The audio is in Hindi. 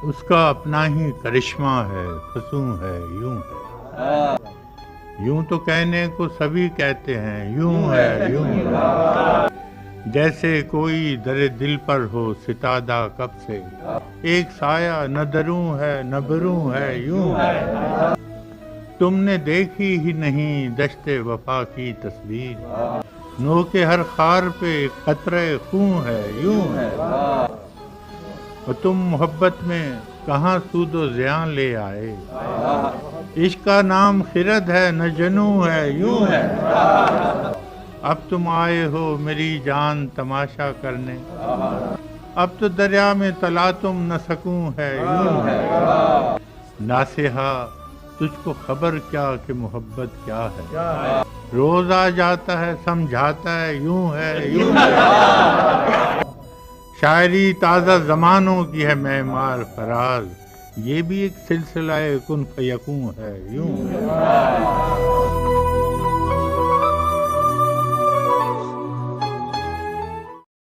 उसका अपना ही करिश्मा है, फंसू है, यूं है। यूं तो कहने को सभी कहते हैं, यूं है, यूं है। जैसे कोई दरे दिल पर हो सितादा कब से, एक साया न दरूं है न बरूं है, यूं है। तुमने देखी ही नहीं दश्ते वफा की तस्वीर, नो के हर खार पे कतरे खून है, यूं है। और तुम मोहब्बत में कहाँ सूदो ज़ियान ले आए, इश्क का नाम खिरद है न जनू है, यूं है। अब तुम आए हो मेरी जान तमाशा करने, अब तो दरिया में तला तुम न सकूं है, यूं है। नासिहा तुझको खबर क्या कि मोहब्बत क्या है, रोज आ जाता है समझाता है, यूं है, यूं है। शायरी ताज़ा ज़मानों की है मैमार फराज, ये भी एक सिलसिला कुन फयकूं है, यूं है।